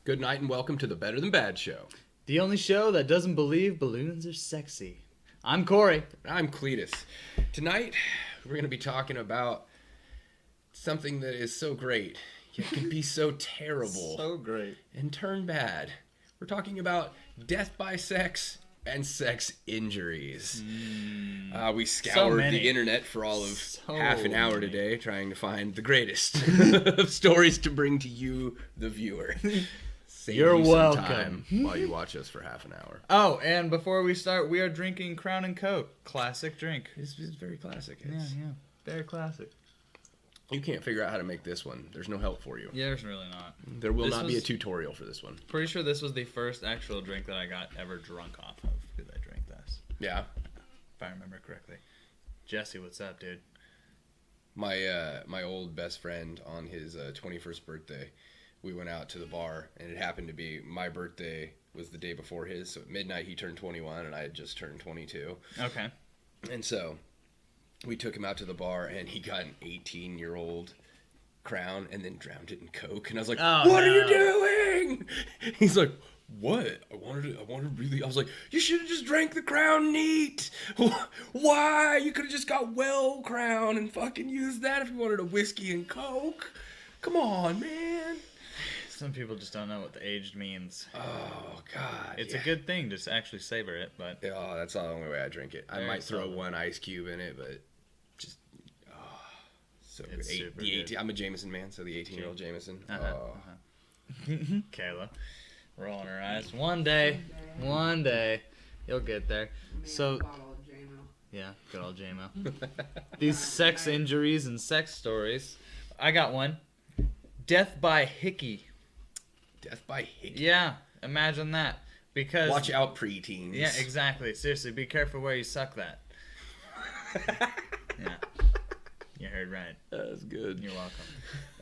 Good night and welcome to the Better Than Bad Show. The only show that doesn't believe balloons are sexy. I'm Corey. I'm Cletus. Tonight, we're going to be talking about something that is so great, yet can be so terrible. So great. And turn bad. We're talking about death by sex and sex injuries. We scoured the internet for all of half an hour today trying to find the greatest of stories to bring to you, the viewer. Save You're you welcome. some time while you watch us for half an hour. Oh, and before we start, we are drinking Crown and Coke. Classic drink. It's very classic. Yeah. Very classic. You can't figure out how to make this one. There's no help for you. Yeah, there's really not. There will not be a tutorial for this one. Pretty sure this was the first actual drink that I got ever drunk off of, because I drank this. Yeah. If I remember correctly. Jesse, what's up, dude? My old best friend on his 21st birthday, we went out to the bar, and it happened to be my birthday was the day before his, so at midnight he turned 21 and I had just turned 22. Okay. And so we took him out to the bar and he got an 18-year-old Crown and then drowned it in Coke, and I was like, "What are you doing?" He's like, "What? I was like, "You should have just drank the Crown neat. Why? You could have just got Well Crown and fucking used that if you wanted a whiskey and Coke. Come on, man." Some people just don't know what the aged means. Oh, God. It's a good thing to actually savor it, but... Oh, that's not the only way I drink it. I might throw one ice cube in it, but just... Oh, so It's good. super The 18, good. I'm a Jameson man, so the 18-year-old Jameson. Kayla, rolling her eyes. One day, you'll get there. So, yeah, good old J-Mo. These sex injuries and sex stories. I got one. Death by hickey. Death by hickey. Yeah, imagine that. Because watch out, preteens. Yeah, exactly. Seriously, be careful where you suck that. Yeah, you heard right. That's good. You're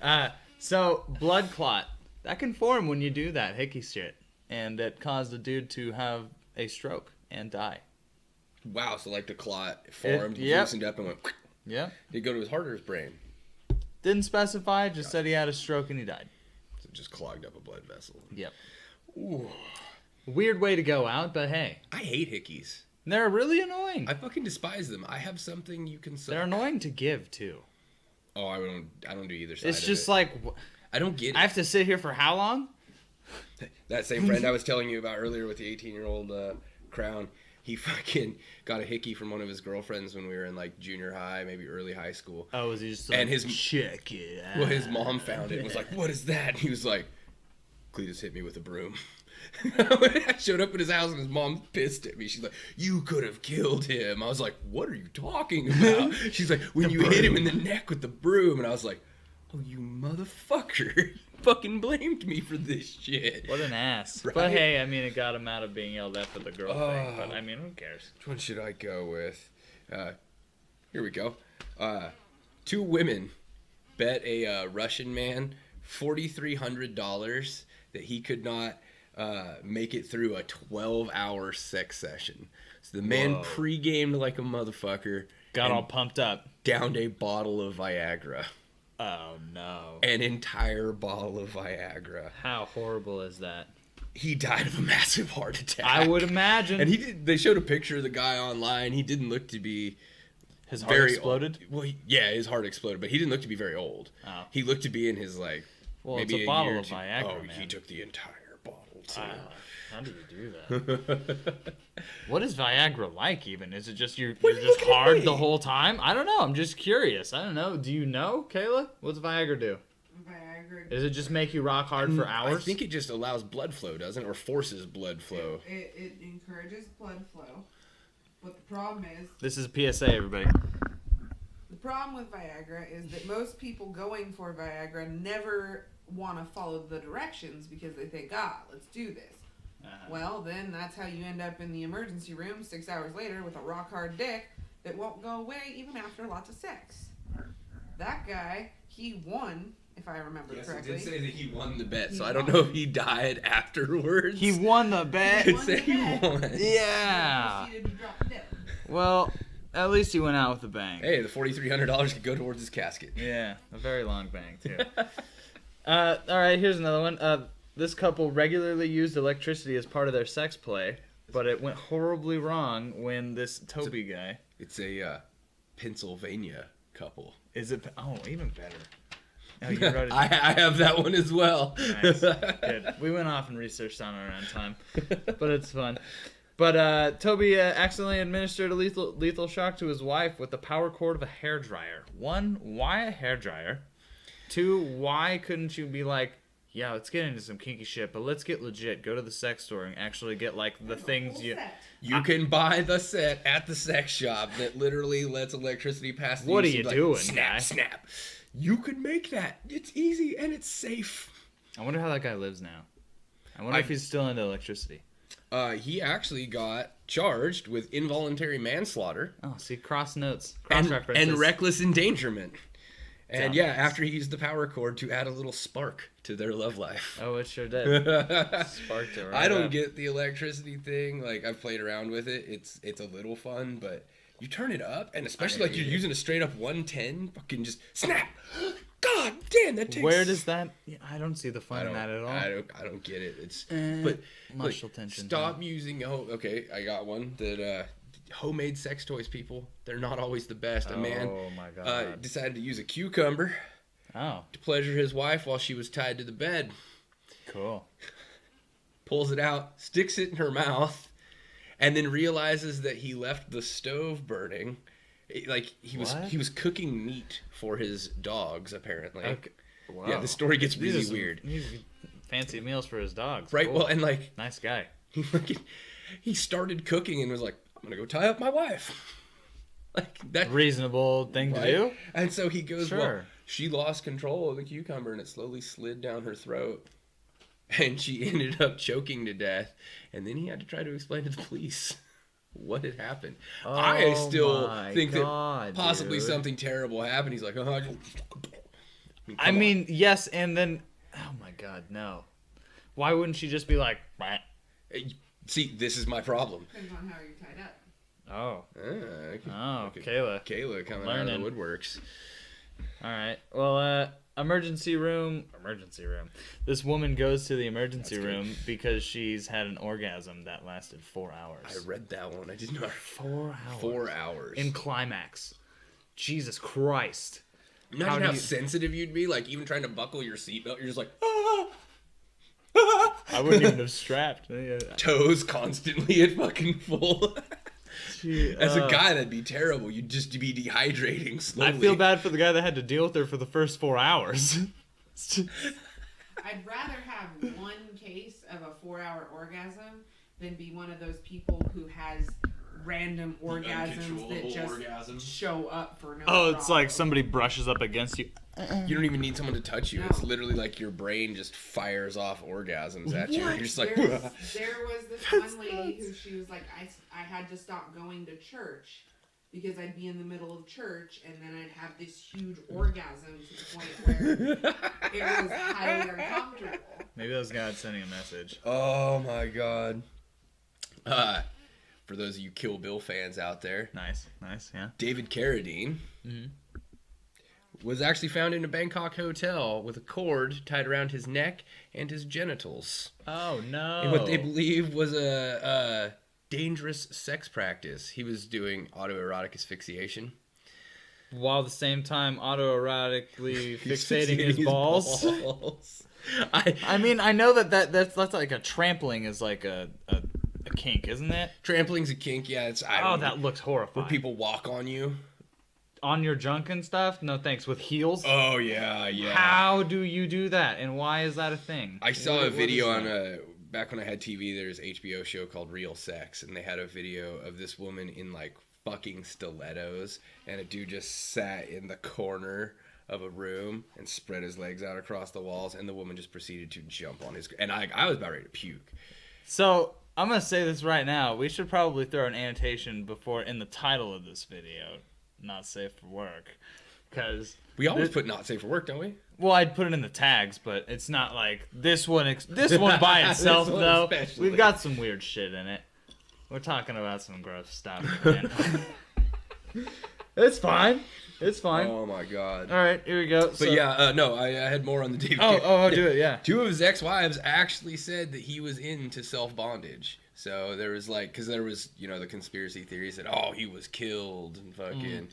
welcome. So blood clot that can form when you do that hickey shit, and it caused a dude to have a stroke and die. Wow, so like the clot formed, loosened up, and went. Yeah. Did it go to his heart or his brain? Didn't specify. Just said he had a stroke and he died. So it just clogged up a blood vessel. Yep. Ooh. Weird way to go out, but hey. I hate hickeys. They're really annoying. I fucking despise them. I have something you can suck. They're annoying to give too. Oh, I don't do either side. It's just like I don't get it. I have to sit here for how long? That same friend I was telling you about earlier with the 18-year-old Crown, he fucking got a hickey from one of his girlfriends when we were in like junior high, maybe early high school. Oh, was he just like, and his check it out? Well, his mom found it and was like, "What is that?" And he was like, "Cletus hit me with a broom." I showed up at his house and his mom pissed at me. She's like, "You could have killed him." I was like, "What are you talking about?" She's like, "When you hit him in the neck with the broom." And I was like, "Oh, you motherfucker. You fucking blamed me for this shit." What an ass. Right? But hey, I mean, it got him out of being yelled at for the girl thing. But I mean, who cares? Which one should I go with? Here we go. 2 women bet a Russian man $4,300 that he could not make it through a 12-hour sex session. So the man pre-gamed like a motherfucker. Got all pumped up. Downed a bottle of Viagra. Oh, no. An entire bottle of Viagra. How horrible is that? He died of a massive heart attack. I would imagine. And they showed a picture of the guy online. He didn't look to be... His heart exploded? Well, his heart exploded, but he didn't look to be very old. Oh. He looked to be in his, like, well, maybe it's a bottle of Viagra, Oh, man. he took the entire bottle, too. How do you do that? What is Viagra like, even? Is it just you're What are you just looking at hard me? the whole time? I don't know. I'm just curious. I don't know. Do you know, Kayla? What's Viagra do? Viagra. Does it just make you rock hard for hours? I think it just allows blood flow, doesn't it? Or forces blood flow. It encourages blood flow. But the problem is... This is a PSA, everybody. The problem with Viagra is that most people going for Viagra never want to follow the directions because they think, let's do this. Well, then that's how you end up in the emergency room 6 hours later with a rock-hard dick that won't go away even after lots of sex. That guy, he won, if I remember correctly. It did say that he won the bet, so I don't know if he died afterwards. He won the bet. It said he won. Yeah. Proceeded to drop dead. Well, at least he went out with a bang. Hey, the $4,300 could go towards his casket. Yeah, a very long bang, too. All right, here's another one. this couple regularly used electricity as part of their sex play, but it went horribly wrong when this Toby guy. It's a Pennsylvania couple. Is it? Oh, even better. Oh, you wrote it I have that one as well. Nice. Good. We went off and researched on our own time, but it's fun. But Toby accidentally administered a lethal shock to his wife with the power cord of a hairdryer. 1, why a hairdryer? 2, why couldn't you be like, yeah, let's get into some kinky shit, but let's get legit. Go to the sex store and actually get like the things you... You can buy the set at the sex shop that literally lets electricity pass through. What are you doing, snap, guy? snap. You can make that. It's easy and it's safe. I wonder how that guy lives now. I wonder if he's still into electricity. He actually got charged with involuntary manslaughter. Oh, see, cross notes. Cross references. And reckless endangerment. And yeah, Dumbass. after he used the power cord to add a little spark to their love life. Oh, it sure did. Sparked it right I don't up. get the electricity thing. Like, I've played around with it. It's a little fun, but you turn it up, and especially like you're using a straight up 110, fucking just snap. God damn, that takes... Where does that... Yeah, I don't see the fun in that at all. I don't get it. It's but muscle like, tension. Stop using... Oh, okay, I got one that homemade sex toys, people. They're not always the best. A man my God. decided to use a cucumber to pleasure his wife while she was tied to the bed. Cool. Pulls it out, sticks it in her mouth, and then realizes that he left the stove burning. Like he was cooking meat for his dogs, apparently. Okay. Wow. Yeah, the story gets These really are some weird. Fancy meals for his dogs. Right. Cool. Well, and like Nice guy. he started cooking and was like, "I'm gonna go tie up my wife." Like that. Reasonable thing to Right? do. And so he goes, Sure. well, she lost control of the cucumber and it slowly slid down her throat. And she ended up choking to death. And then he had to try to explain to the police what had happened. I still think that possibly dude. something terrible happened. He's like, oh, I mean, yes, and then... Oh my God, no. Why wouldn't she just be like... "Bah." See, this is my problem. Depends on how you're tied up. Oh. Okay. Kayla. Kayla coming out of Learning. the woodworks. All right. Well, emergency room. This woman goes to the emergency room because she's had an orgasm that lasted 4 hours. I read that one. I did not. 4 hours. 4 hours. In climax. Jesus Christ. Imagine how do you- sensitive you'd be, like even trying to buckle your seatbelt. You're just like, I wouldn't even have strapped. toes constantly at fucking full. As a guy, that'd be terrible. You'd just be dehydrating slowly. I feel bad for the guy that had to deal with her for the first 4 hours. I'd rather have one case of a 4-hour orgasm than be one of those people who has random orgasms that just show up for no Oh, it's like problem. somebody brushes up against you. You don't even need someone to touch you. No. It's literally like your brain just fires off orgasms at you. You're just like, there was this one lady who she was like, I had to stop going to church because I'd be in the middle of church and then I'd have this huge orgasm to the point where it was highly uncomfortable. Maybe that was God sending a message. oh my God. For those of you Kill Bill fans out there, Nice, yeah. David Carradine was actually found in a Bangkok hotel with a cord tied around his neck and his genitals. Oh, no. In what they believe was a dangerous sex practice. He was doing autoerotic asphyxiation. While at the same time autoerotically fixating his His balls. I mean, I know that's like a trampling is like a kink, isn't it? Trampling's a kink, yeah. That looks horrifying. Where people walk on you. On your junk and stuff? No thanks. With heels? Oh, yeah. How do you do that? And why is that a thing? I saw What a video is on that? back when I had TV, there's an HBO show called Real Sex, and they had a video of this woman in like fucking stilettos, and a dude just sat in the corner of a room and spread his legs out across the walls, and the woman just proceeded to jump on his... And I was about ready to puke. So, I'm going to say this right now. We should probably throw an annotation before in the title of this video. Not safe for work. Because... We always put not safe for work, don't we? Well, I'd put it in the tags, but it's not like this one. This one by itself, This one though. especially. We've got some weird shit in it. We're talking about some gross stuff. Man. It's fine. It's fine. Oh my god. All right, here we go. But no, I had more on the David. Do it, yeah. 2 of his ex-wives actually said that he was into self-bondage. So there was because there was, the conspiracy theories that, he was killed and fucking.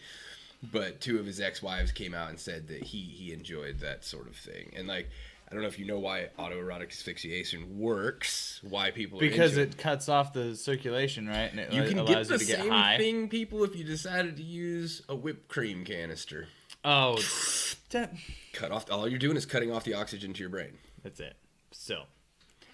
But 2 of his ex-wives came out and said that he enjoyed that sort of thing. And I don't know if you know why autoerotic asphyxiation works, why people are because into it cuts off the circulation, right? And it you can allows get the you to get same high. thing, people, if you decided to use a whipped cream canister. Oh, Cut off. All you're doing is cutting off the oxygen to your brain. that's it. Still.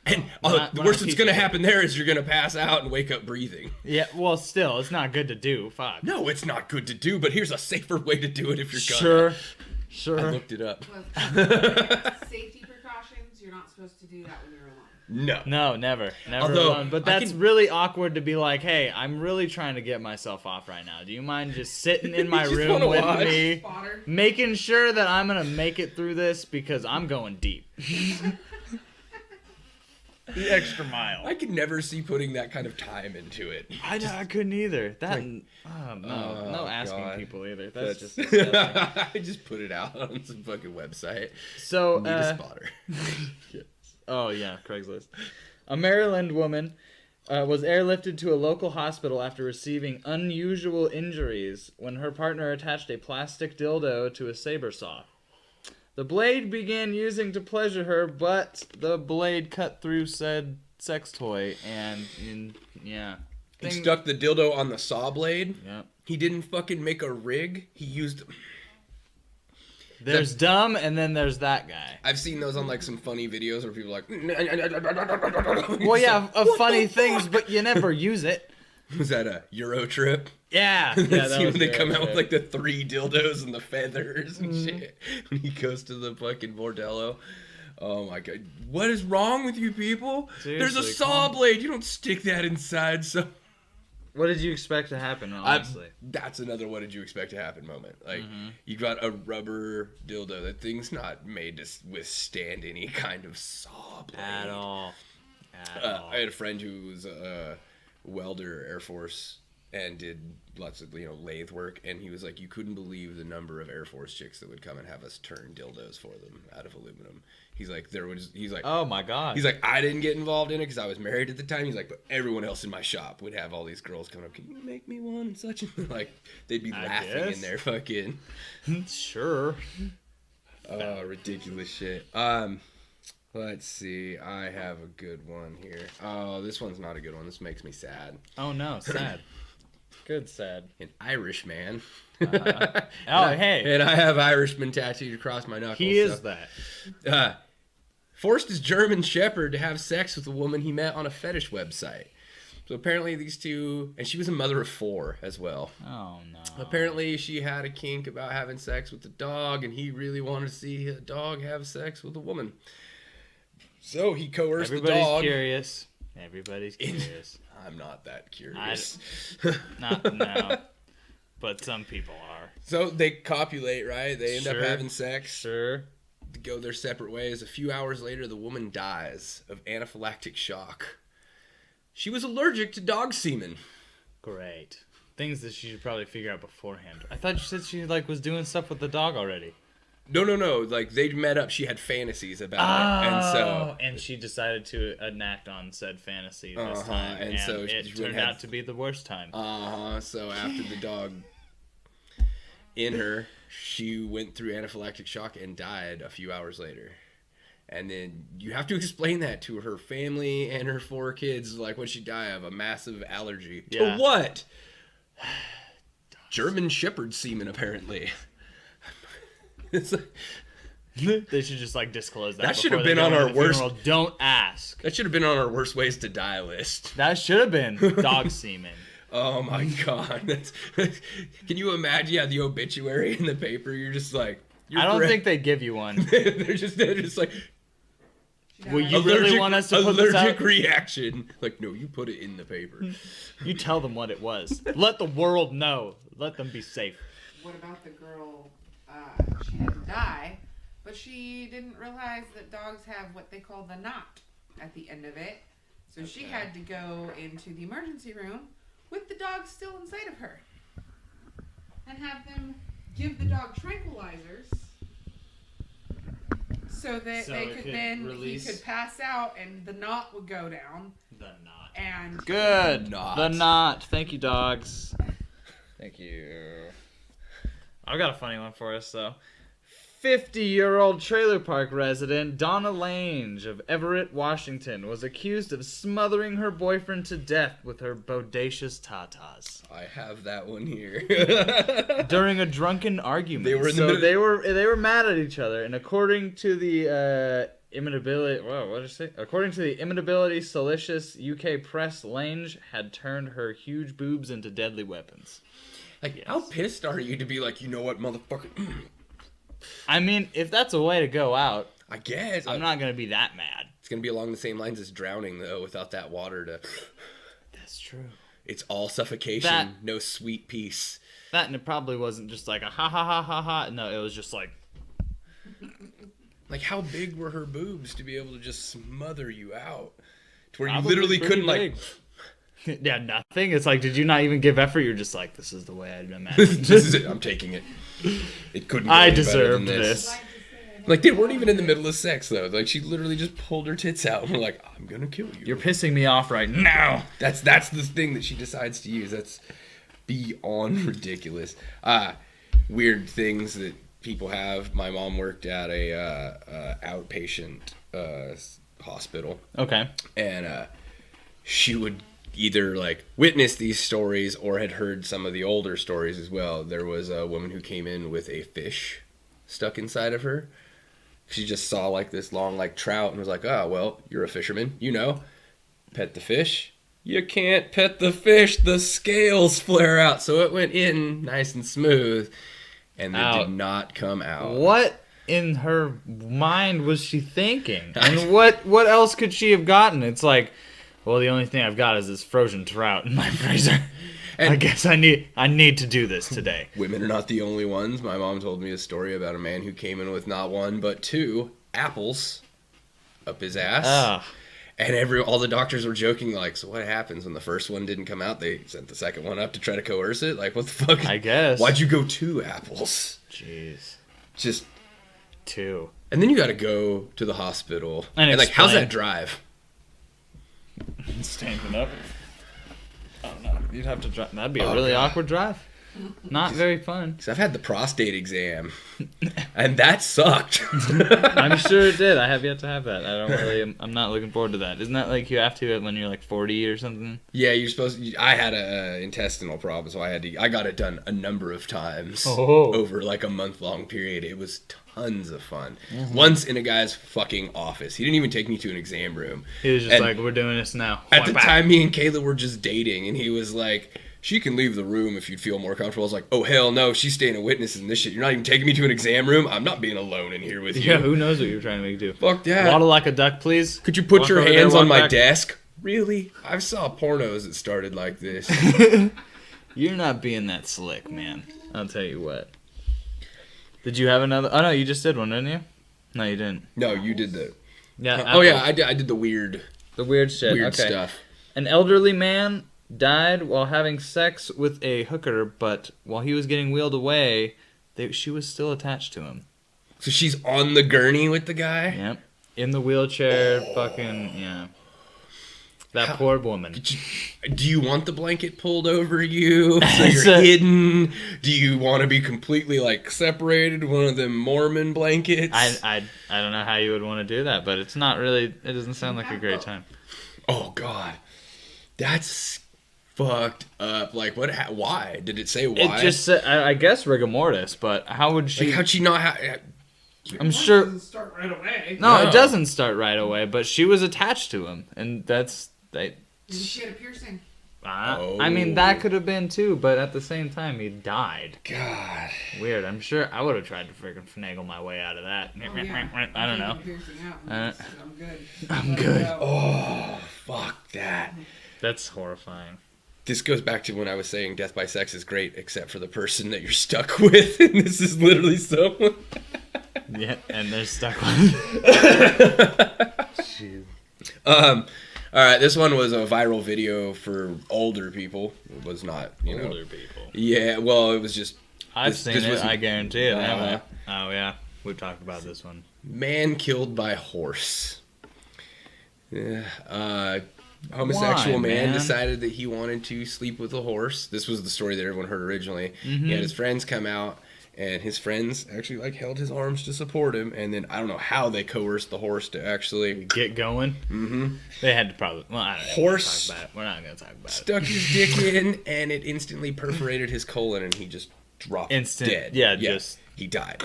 And the worst that's going to happen there is you're going to pass out and wake up breathing. Yeah, well, still, it's not good to do. Fuck. No, it's not good to do, but here's a safer way to do it if you're gonna. Sure. I looked it up. Safety precautions, you're not supposed to do that when you're alone. No. No, never Although, alone. But that's really awkward to be like, hey, I'm really trying to get myself off right now. Do you mind just sitting in my just room wanna with watch. me, Spotter. making sure that I'm gonna make it through this because I'm going deep. The extra mile. I could never see putting that kind of time into it. I couldn't either. No asking God. people either. That's just disgusting. I just put it out on some fucking website. So, Need a spotter. oh yeah, Craigslist. A Maryland woman was airlifted to a local hospital after receiving unusual injuries when her partner attached a plastic dildo to a saber saw. The blade began using to pleasure her, but the blade cut through said sex toy and He stuck the dildo on the saw blade. Yeah. He didn't fucking make a rig. He used... There's dumb, and then there's that guy. I've seen those on some funny videos where people are like... Well, yeah, of funny things, but you never use it. Was that a Euro trip? Yeah. See when they come out with the 3 dildos and the feathers and shit. When he goes to the fucking bordello. Oh my god. What is wrong with you people? There's a saw blade. You don't stick that inside. So what did you expect to happen, honestly? That's another what did you expect to happen moment. You got a rubber dildo. That thing's not made to withstand any kind of saw blade. At all. I had a friend who was a welder, Air Force, and did lots of lathe work, and he was like, you couldn't believe the number of Air Force chicks that would come and have us turn dildos for them out of aluminum. He's like, oh my god. He's like, I didn't get involved in it because I was married at the time. He's like, but everyone else in my shop would have all these girls coming up, can you make me one? Such and like, they'd be laughing in their fucking sure. ridiculous shit. Let's see. I have a good one here. Oh, this one's not a good one. This makes me sad. Oh no, sad. Good sad. An Irish man. Hey. And I have Irishman tattooed across my knuckles. He is that. Forced his German Shepherd to have sex with a woman he met on a fetish website. So apparently these two, and she was a mother of 4 as well. Oh no. Apparently she had a kink about having sex with the dog, and he really wanted to see a dog have sex with a woman. So he coerced the dog. Everybody's curious. I'm not that curious. No. But some people are. So they copulate, right? They end up having sex. Sure. To go their separate ways. A few hours later, the woman dies of anaphylactic shock. She was allergic to dog semen. Great. Things that she should probably figure out beforehand. I thought you said she was doing stuff with the dog already. No. Like, they met up. She had fantasies about it. And she decided to enact on said fantasy this time. And so it turned out to be the worst time. So after the dog in her, she went through anaphylactic shock and died a few hours later. And then you have to explain that to her family and her 4 kids. Like, what'd she die of? A massive allergy. Yeah. To what? German Shepherd semen, apparently. It's like, they should just disclose that. That should have been on our worst. Funeral. Don't ask. That should have been on our worst ways to die list. That should have been dog semen. Oh my god! Can you imagine? Yeah, the obituary in the paper. You're just like. I don't think they give you one. they're just like. Will you really want us to put this out? Allergic reaction. Like, no, you put it in the paper. You tell them what it was. Let the world know. Let them be safe. What about the girl? She didn't die, but she didn't realize that dogs have what they call the knot at the end of it. So she had to go into the emergency room with the dog still inside of her. and have them give the dog tranquilizers so that So they it could could then release- he could pass out and the knot would go down. The knot. And Good. Knot. The knot. Thank you, dogs. Thank you. I've got a funny one for us, though. 50-year-old trailer park resident Donna Lange of Everett, Washington, was accused of smothering her boyfriend to death with her bodacious tatas I have that one here. during a drunken argument. They were in the so middle- they were mad at each other, and according to the imitability, whoa, what did I say? According to the imitability salacious UK press, Lange had turned her huge boobs into deadly weapons. Like, how pissed are you to be like, you know what, motherfucker? I mean, if that's a way to go out, I guess. I'm not gonna be that mad. It's going to be along the same lines as drowning, though, without that water to... That's true. It's all suffocation, That- no sweet peace. That, and it probably wasn't just like a ha ha ha ha ha. No, it was just like, Like, how big were her boobs to be able to just smother you out? To where you probably literally pretty couldn't, like... big. Yeah, nothing. It's like, did you not even give effort? You're just like, this is the way I'd imagine. This is it. I'm taking it. It couldn't. Go I any better deserved than this. Like, they weren't even in the middle of sex though. Like, she literally just pulled her tits out and we're like, I'm gonna kill you. You're pissing me off right now. That's the thing that she decides to use. That's beyond ridiculous. Weird things that people have. My mom worked at a outpatient hospital, Okay. and she would either like witness these stories or had heard some of the older stories as well. There was a woman who came in with a fish stuck inside of her. She just saw like this long like trout and was like, oh, well, you're a fisherman, you know, pet the fish. You can't pet the fish, the scales flare out. So it went in nice and smooth and it Out. did not come out. What in her mind was she thinking? And what else could she have gotten? It's like, well, the only thing I've got is this frozen trout in my freezer. And- I guess I need to do this today. Women are not the only ones. My mom told me a story about a man who came in with not one but two apples up his ass. Ah, And all the doctors were joking, like, so what happens when the first one didn't come out? They sent the second one up to try to coerce it? Like, what the fuck? I guess. Why'd you go two apples? Jeez. Just, 2. and then you gotta go to the hospital. And like, how's explain. that drive? Standing up. I don't know. You'd have to drive. That'd be a Oh, really God. awkward drive. Not very fun. Because I've had the prostate exam, and that sucked. I'm sure it did. I have yet to have that. I'm not looking forward to that. Isn't that like you have to when you're like 40 or something? Yeah, you're supposed to. I had a intestinal problem, so I got it done a number of times Oh. over like a month-long period. It was tons of fun. Mm-hmm. Once in a guy's fucking office. He didn't even take me to an exam room. He was just And like, we're doing this now. At the Walk back. time, me and Kayla were just dating, and he was like, she can leave the room if you'd feel more comfortable. I was like, oh, hell no, she's staying a witness in this shit. You're not even taking me to an exam room? I'm not being alone in here with you. Yeah, who knows what you're trying to make do? Fuck that. Waddle like a duck, please. Could you put Walk your over there, hands walk on my back. desk? Really? I saw pornos that started like this. You're not being that slick, man. I'll tell you what. Did you have another? Oh, no, you just did one, didn't you? No, you didn't. No, you did the... Yeah. Oh, yeah, I did the weird The weird shit. weird Okay. stuff. An elderly man died while having sex with a hooker, but while he was getting wheeled away, she was still attached to him. So she's on the gurney with the guy? Yep. In the wheelchair, fucking, yeah. That How- poor woman. Do you want the blanket pulled over you so It's you're a- hidden? Do you want to be completely like separated, one of them Mormon blankets? I don't know how you would want to do that, but it's not really, it doesn't sound like a great time. Oh God, that's fucked up. Like what? Why did it say why? It just said, I guess rigor mortis, but how would she? like how'd she not have? I'm sure. Doesn't start right away. No, No. it doesn't start right away, but she was attached to him, and that's they. And she had a piercing. I mean, that could have been too, but at the same time, he died. God. Weird. I'm sure I would have tried to freaking finagle my way out of that. Oh, yeah. I don't know. Piercing out. Uh, I'm good. I'm Let it good. go. Oh fuck that. That's horrifying. This goes back to when I was saying death by sex is great, except for the person that you're stuck with, and this is literally someone. Yeah, and they're stuck with. Jeez. All right, this one was a viral video for older people. It was not, you know. Older people. Yeah, well, it was just I've seen it. I guarantee it. Uh-huh. Oh yeah, we've talked about this one. Man killed by horse. Homosexual Why, man man? decided that he wanted to sleep with a horse. This was the story that everyone heard originally. Mm-hmm. He had his friends come out, and his friends actually like held his arms to support him. And then I don't know how they coerced the horse to actually Get going. Mm-hmm. They had to probably. Well, I don't know. Horse We're not gonna talk about it. stuck his dick in, and it instantly perforated his colon, and he just dropped dead. Yeah, just he died.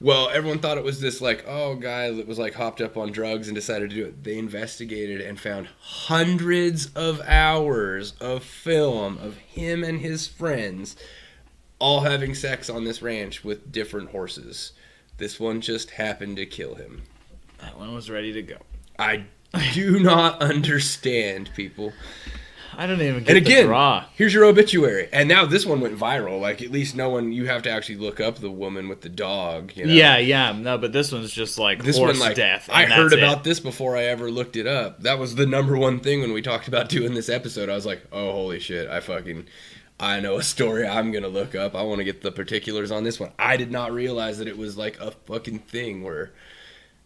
Well, everyone thought it was this like, guy that was like hopped up on drugs and decided to do it. They investigated and found hundreds of hours of film of him and his friends all having sex on this ranch with different horses. This one just happened to kill him. That one was ready to go. I do not understand, people. I don't even get And again, the draw. here's your obituary. And now this one went viral. Like, at least no one, you have to actually look up the woman with the dog. You know? Yeah. No, but this one's just like This horse one, like, death. I and heard that's about it. this before I ever looked it up. That was the number one thing when we talked about doing this episode. I was like, oh, holy shit. I know a story I'm going to look up. I want to get the particulars on this one. I did not realize that it was like a fucking thing where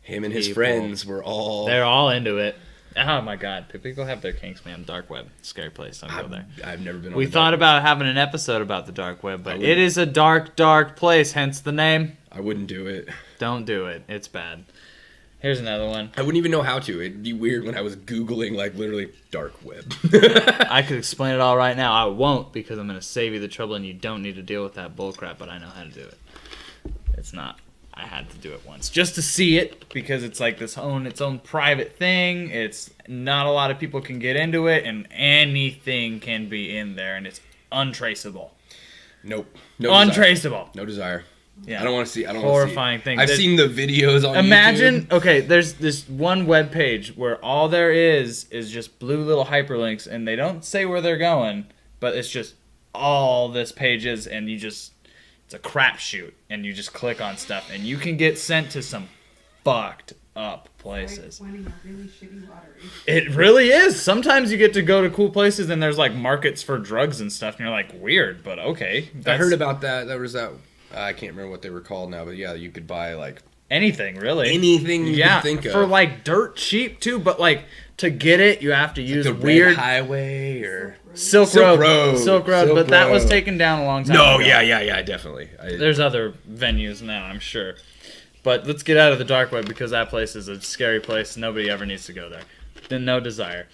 him and his People. friends were all... They're all into it. Oh my god, people have their kinks, man. Dark web, scary place. Don't go there. I've never been on We the thought dark about having an episode about the dark web, but would- it is a dark, dark place. Hence the name. web. I wouldn't do it. Don't do it. It's bad. Here's another one. I wouldn't even know how to. It'd be weird when I was Googling, like, literally dark web. I could explain it all right now. I won't because I'm going to save you the trouble and you don't need to deal with that bullcrap, but I know how to do it. It's not. I had to do it once just to see it because it's like its own private thing. It's not a lot of people can get into it, and anything can be in there, and it's untraceable. Nope. No desire. Untraceable. No desire. Yeah. I don't want to see. I don't Horrifying want to see. thing. I've There's- seen the videos on Imagine, YouTube. okay, there's this one web page where all there is just blue little hyperlinks, and they don't say where they're going, but it's just all this page is, and it's a crapshoot, and you just click on stuff, and you can get sent to some fucked up places. Finding a really shitty lottery. It really is. Sometimes you get to go to cool places, and there's like markets for drugs and stuff, and you're like, weird, but okay. I heard about that. There was that. I can't remember what they were called now, but yeah, you could buy like anything, really. anything you Yeah, could think of for like dirt cheap too, but like to get it, you have to use the weird Red Highway or Silk Silk Road. Road. But that was Road. taken down a long time no, ago. yeah, definitely. There's other venues now, I'm sure. But let's get out of the dark web because that place is a scary place. Nobody ever needs to go there. Then no desire.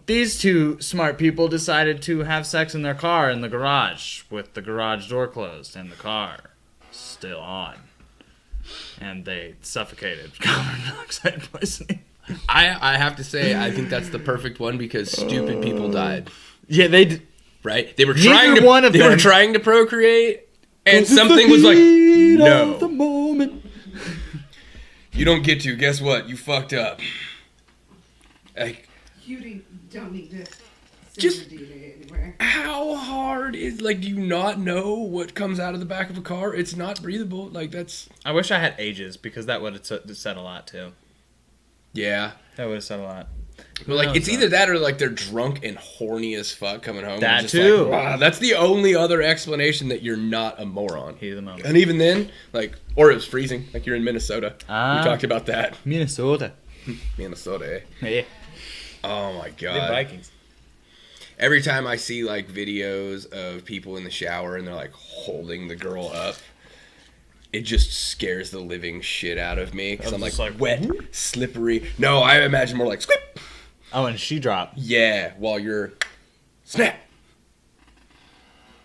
These two smart people decided to have sex in their car in the garage with the garage door closed and the car still on. And they suffocated. Carbon monoxide poisoning. I have to say, I think that's the perfect one because stupid people died. Yeah, they Right? They were Neither trying to. one of they were them- trying to procreate, and something was like, no, the moment. you don't get to. Guess what? You fucked up. Like, You don't need to send Just- your DNA anywhere. how hard is like? Do you not know what comes out of the back of a car? It's not breathable. Like that's. I wish I had ages because that would have said a lot too. Yeah. That would have said a lot. But like, No, it's it's either that or like they're drunk and horny as fuck coming home. That It's just too. Like, wow, that's the only other explanation that you're not a moron. Heat of the moment. And even then, like, or it was freezing. Like you're in Minnesota. Ah. We talked about that. Minnesota. Minnesota, eh? Yeah. Oh my The god. Vikings. Every time I see like videos of people in the shower and they're like holding the girl up, it just scares the living shit out of me because I'm like, just like, wet, slippery. No, I imagine more like squip. Oh, and she dropped. Yeah, while you're snap.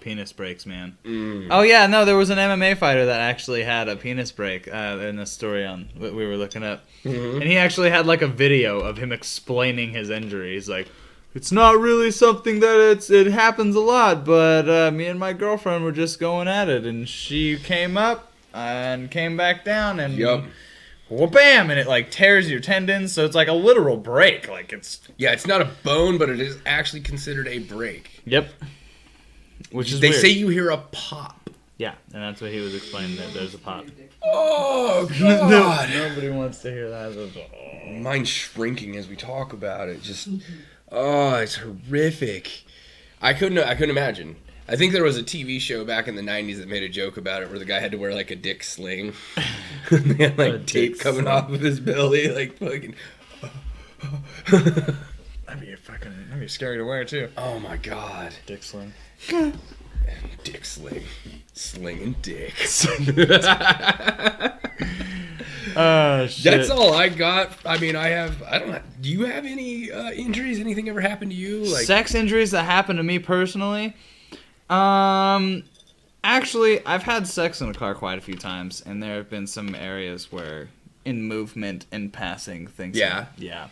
Penis breaks, man. Mm. Oh yeah, no, there was an MMA fighter that actually had a penis break in the story on what we were looking up, and he actually had like a video of him explaining his injury. He's like, "It's not really something that it happens a lot, but me and my girlfriend were just going at it, and she came up and came back down, and Yup. bam, and it like tears your tendons, so it's like a literal break. Like it's Yeah, it's not a bone, but it is actually considered a break. yep." Which is They weird. say you hear a pop. Yeah, and that's what he was explaining. That there's a pop. Oh god. Nobody wants to hear that. Oh. Mine's shrinking as we talk about it. Just, oh, it's horrific. I couldn't imagine. I think there was a TV show back in the 90s that made a joke about it where the guy had to wear like a dick sling. And he had like tape coming off of his belly, like fucking. That'd be scary to wear too. Oh my god. Dick sling. Dick sling. Slinging dick. Oh shit. That's all I got. I mean, I don't know. Do you have any injuries? Anything ever happened to you? Like sex injuries that happened to me personally? Actually, I've had sex in a car quite a few times, and there have been some areas where, in movement and passing, things. Yeah. Yeah.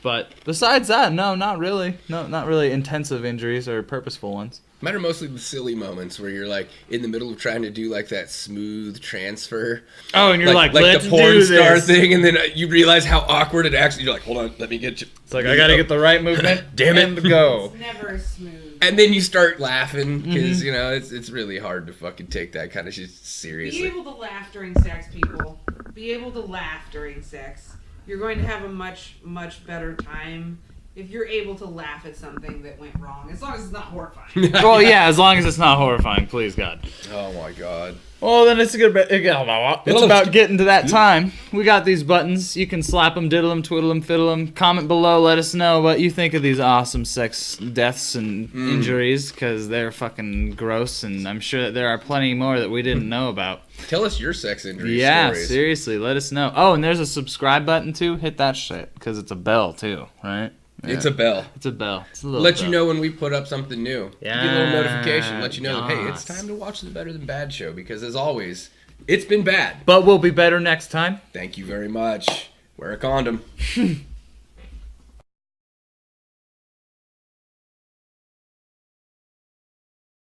But besides that, no, not really. No, not really intensive injuries or purposeful ones. Mine are mostly the silly moments where you're like in the middle of trying to do like that smooth transfer. Oh, and you're like the porn star thing, and then you realize how awkward it actually. You're like, hold on, let me get you. It's like I gotta get the right movement. Damn it, and go. It's never smooth. And then you start laughing because you know it's really hard to fucking take that kind of shit seriously. Be able to laugh during sex, people. Be able to laugh during sex. You're going to have a much, much better time if you're able to laugh at something that went wrong, as long as it's not horrifying. Well, yeah, as long as it's not horrifying, please God. Oh my god. Well, then it's a good. It's about getting to that time. We got these buttons. You can slap them, diddle them, twiddle them, fiddle them. Comment below. Let us know what you think of these awesome sex deaths and injuries, because they're fucking gross, and I'm sure that there are plenty more that we didn't know about. Tell us your sex injury stories. Seriously, let us know. Oh, and there's a subscribe button too. Hit that shit, because it's a bell too, right? Yeah. It's a bell. It's a bell. It's a little let bell. you know when we put up something new. Yeah. Give you a little notification. Let you know that, hey, it's time to watch the Better Than Bad show. Because as always, it's been bad. But we'll be better next time. Thank you very much. Wear a condom.